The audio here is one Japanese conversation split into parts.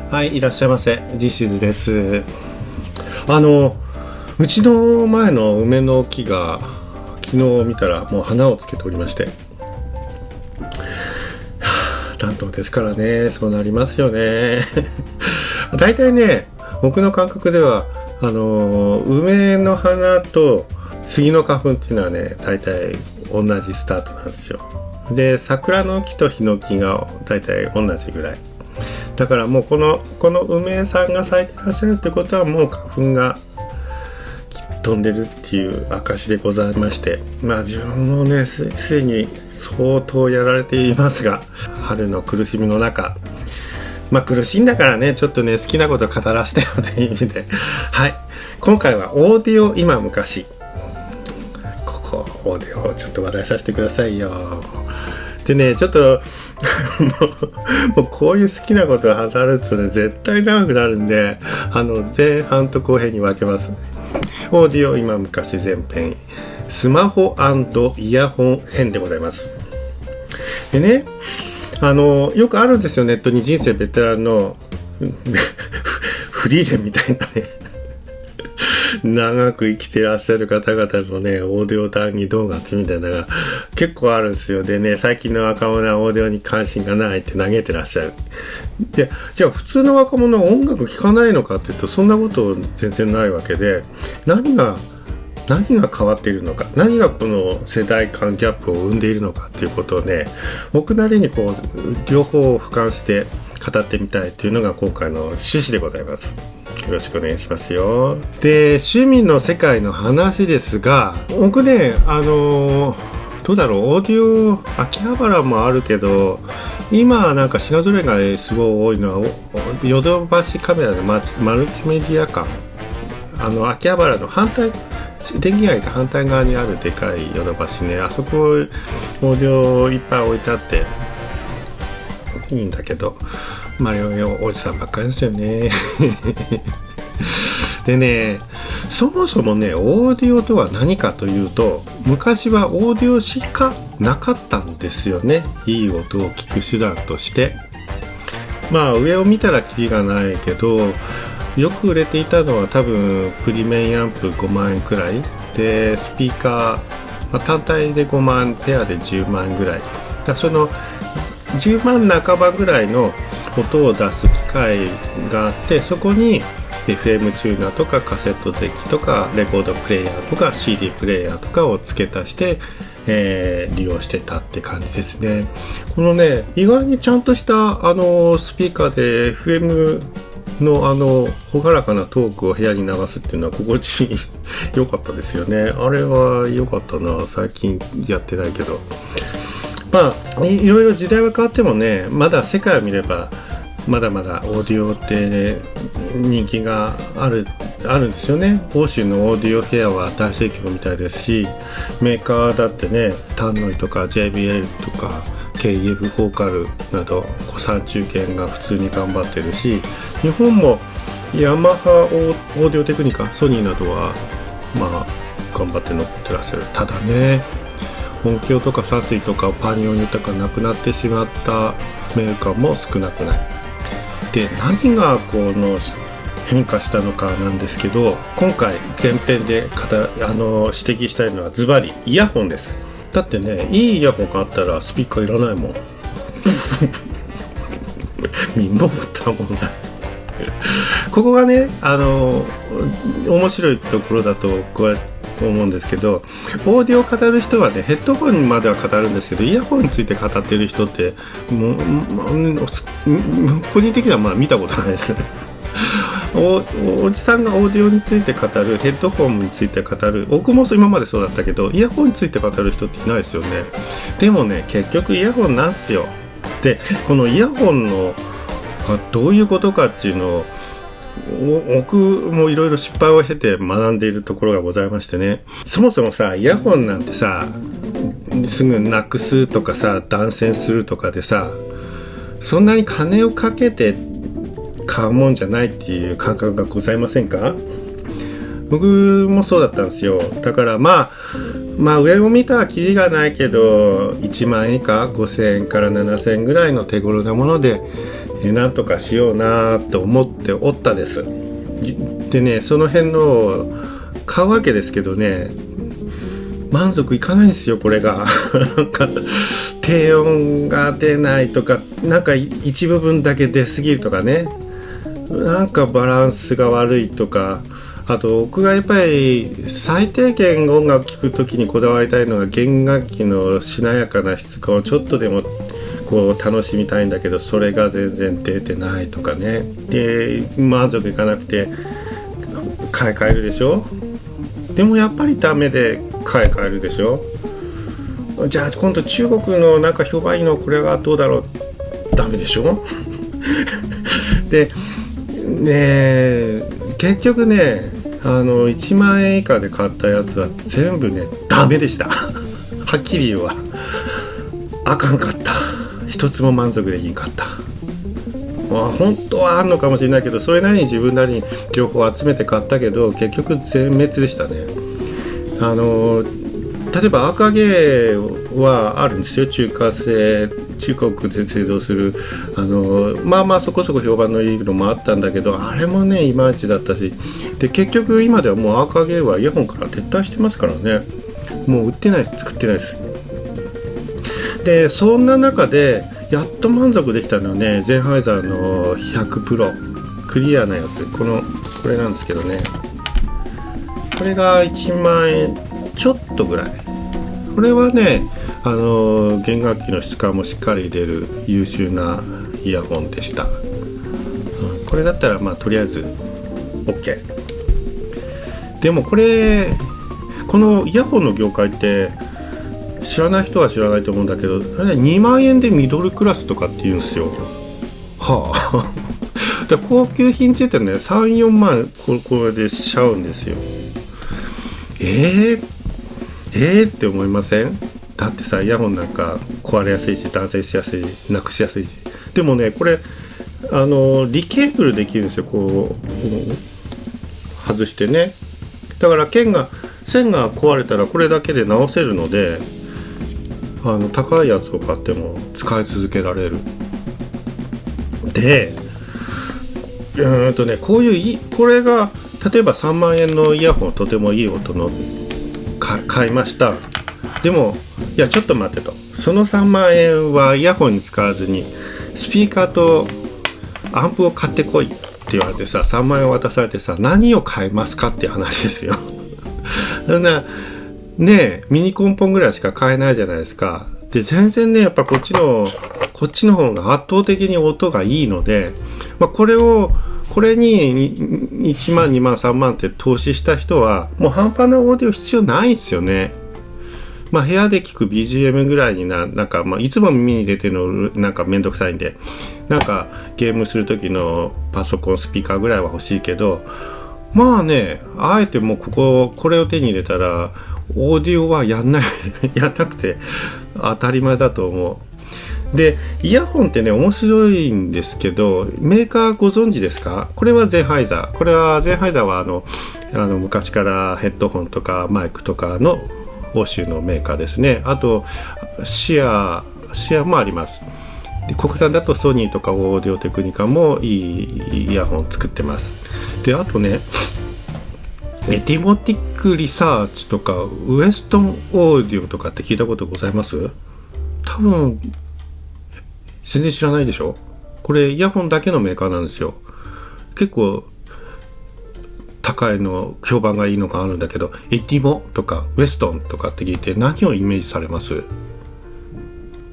はい、いらっしゃいませ。ジシズです。うちの前の梅の木が昨日見たらもう花をつけておりまして、担当ですからね、そうなりますよね。大体ね、僕の感覚では梅の花と杉の花粉っていうのはね、大体同じスタートなんですよ。で、桜の木とヒノキが大体同じぐらいだから、もうこの梅さんが咲いてらっしゃるってことは、もう花粉が飛んでるっていう証でございまして、自分もね、すでに相当やられていますが、春の苦しみの中、苦しいんだからね、ちょっとね、好きなことを語らせてよという意味で、はい、今回はオーディオ今昔、オーディオをちょっと話題させてくださいよ。でね、ちょっともうこういう好きなことを語るとね、絶対長くなるんで、前半と後編に分けます。オーディオ今昔前編、スマホ&イヤホン編でございます。でね、よくあるんですよ、ネットに人生ベテランのフリーレンみたいなね長く生きてらっしゃる方々のね、オーディオ談義動画みたいなのが結構あるんですよ。でね、最近の若者はオーディオに関心がないって嘆いてらっしゃる。で、じゃあ普通の若者は音楽聴かないのかっていうと、そんなこと全然ないわけで、何が変わっているのか、何がこの世代間ギャップを生んでいるのかっていうことをね、僕なりにこう両方を俯瞰して語ってみたいというのが今回の趣旨でございます。よろしくお願いしますよ。で、趣味の世界の話ですが、僕ね、どうだろう、オーディオ秋葉原もあるけど、今なんか品揃えがすごい多いのはヨドバシカメラのマルチメディア館、秋葉原の反対、電気街と反対側にあるでかいヨドバシね、あそこオーディオいっぱい置いてあっていいんだけど、おじさんばっかりですよね。でね、そもそもね、オーディオとは何かというと、昔はオーディオしかなかったんですよね。いい音を聞く手段として。上を見たらキリがないけど、よく売れていたのは多分プリメインアンプ5万円くらいで、スピーカー、単体で5万、ペアで10万円ぐらいだ。その10万半ばぐらいの音を出す機械があって、そこに FM チューナーとかカセットデッキとかレコードプレイヤーとか CD プレイヤーとかを付け足して、利用してたって感じですね。このね、意外にちゃんとしたスピーカーで FM の朗らかなトークを部屋に流すっていうのは心地いい良かったですよね。あれは良かったな。最近やってないけど、いろいろ時代は変わってもね、まだ世界を見ればまだまだオーディオって、ね、人気があるんですよね。欧州のオーディオフェアは大盛況みたいですし、メーカーだってね、タンノイとか JBL とか KF フォーカルなど古参中堅が普通に頑張ってるし、日本もヤマハオーディオテクニカ、ソニーなどは頑張って残ってらっしゃる。ただね、音響とか散水とかパニオンとかなくなってしまったメーカーも少なくない。で、何が変化したのかなんですけど、今回前編で指摘したいのはズバリイヤホンです。だってね、いいイヤホンがあったらスピーカーいらないもん。身も蓋もない。ここがね、面白いところだとこうやって思うんですけど、オーディオを語る人はね、ヘッドホンまでは語るんですけど、イヤホンについて語っている人って個人的には見たことないですね。おじさんがオーディオについて語る、ヘッドホンについて語る、僕も今までそうだったけど、イヤホンについて語る人っていないですよね。でもね、結局イヤホンなんすよ。で、このイヤホンのがどういうことかっていうのを僕もいろいろ失敗を経て学んでいるところがございましてね。そもそもさ、イヤホンなんてさ、すぐなくすとかさ、断線するとかでさ、そんなに金をかけて買うもんじゃないっていう感覚がございませんか？僕もそうだったんですよ。だから上を見たらキリがないけど、1万円以下、5000円から7000円ぐらいの手頃なもので、なんとかしようなと思っておったです。でね、その辺のを買うわけですけどね、満足いかないんですよこれがなんか低音が出ないとか、なんか一部分だけ出過ぎるとかね、なんかバランスが悪いとか、あと僕がやっぱり最低限音楽聴くときにこだわりたいのが弦楽器のしなやかな質感をちょっとでもこう楽しみたいんだけど、それが全然出てないとかね、で満足いかなくて買い替えるでしょ。でもやっぱりダメで買い替えるでしょ。じゃあ今度中国のなんか評判いいのこれがどうだろう、ダメでしょでね、結局ね1万円以下で買ったやつは全部ねダメでしたはっきり言うわ、あかんかった、一つも満足できんかった。本当はあるのかもしれないけど、それなりに自分なりに情報を集めて買ったけど結局全滅でしたね。例えば赤毛はあるんですよ。中国で製造するまあまあそこそこ評判のいいのもあったんだけど、あれもねいまいちだったし、で結局今ではもう赤毛はイヤホンから撤退してますからね。もう売ってないです、作ってないです。でそんな中でやっと満足できたのはね、ゼンハイザーの100プロクリアなやつ、これなんですけどね、これが1万円ちょっとぐらい。これはね弦楽器の質感もしっかり出る優秀なイヤホンでした、これだったらまあとりあえず OK。 でもこのイヤホンの業界って知らない人は知らないと思うんだけど、2万円でミドルクラスとかって言うんですよ。はあで高級品って言ってね 3,4 万これでしちゃうんですよ。って思いません？だってさ、イヤホンなんか壊れやすいし断線しやすい、なくしやすいし。でもねこれリケーブルできるんですよ。こう外してね、だから線が壊れたらこれだけで直せるので、高いやつを買っても使い続けられる。でこういうこれが例えば3万円のイヤホン、とてもいい音の買いました。でもいやちょっと待ってと、その3万円はイヤホンに使わずにスピーカーとアンプを買ってこいって言われてさ、3万円渡されてさ、何を買いますかっていう話ですよそんなねミニコンポンぐらいしか買えないじゃないですか。で全然ねやっぱこっちの方が圧倒的に音がいいので、これに1万2万3万って投資した人はもう半端なオーディオ必要ないんですよね。部屋で聞く BGM ぐらいになんかいつも耳に出てるのなんかめんどくさいんで、なんかゲームする時のパソコンスピーカーぐらいは欲しいけど、あえてもうこれを手に入れたらオーディオはやんなくて当たり前だと思う。でイヤホンってね面白いんですけど、メーカーご存知ですか？これはゼンハイザーは昔からヘッドホンとかマイクとかの欧州のメーカーですね。あとシアもあります。で国産だとソニーとかオーディオテクニカもいいイヤホン作ってます。であとねエティモティックリサーチとかウエストンオーディオとかって聞いたことございます？多分全然知らないでしょ。これイヤホンだけのメーカーなんですよ。結構高いの評判がいいのがあるんだけど、エティモとかウエストンとかって聞いて何をイメージされます？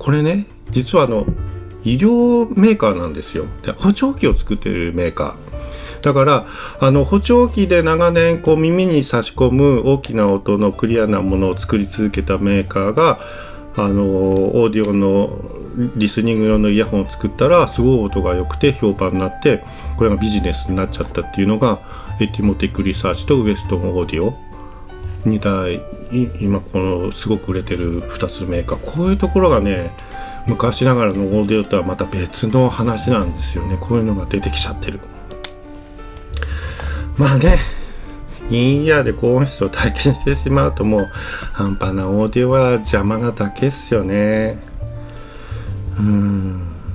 これね実は医療メーカーなんですよ。で補聴器を作っているメーカーだから、補聴器で長年耳に差し込む大きな音のクリアなものを作り続けたメーカーがオーディオのリスニング用のイヤホンを作ったらすごい音が良くて評判になって、これがビジネスになっちゃったっていうのがエティモティックリサーチとウエストンオーディオ2台、今すごく売れてる2つのメーカー。こういうところがね昔ながらのオーディオとはまた別の話なんですよね。こういうのが出てきちゃってる。インイヤーで高音質を体験してしまうともう半端なオーディオは邪魔なだけっすよね。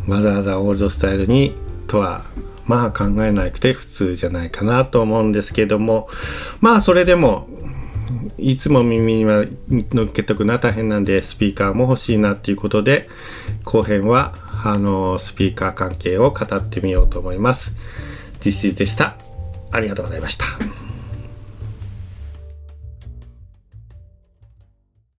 わざわざオールドスタイルにとはまあ考えなくて普通じゃないかなと思うんですけども、まあそれでもいつも耳には乗っけとくのは大変なんで、スピーカーも欲しいなっていうことで、後編はスピーカー関係を語ってみようと思います。実習でした。ありがとうございました。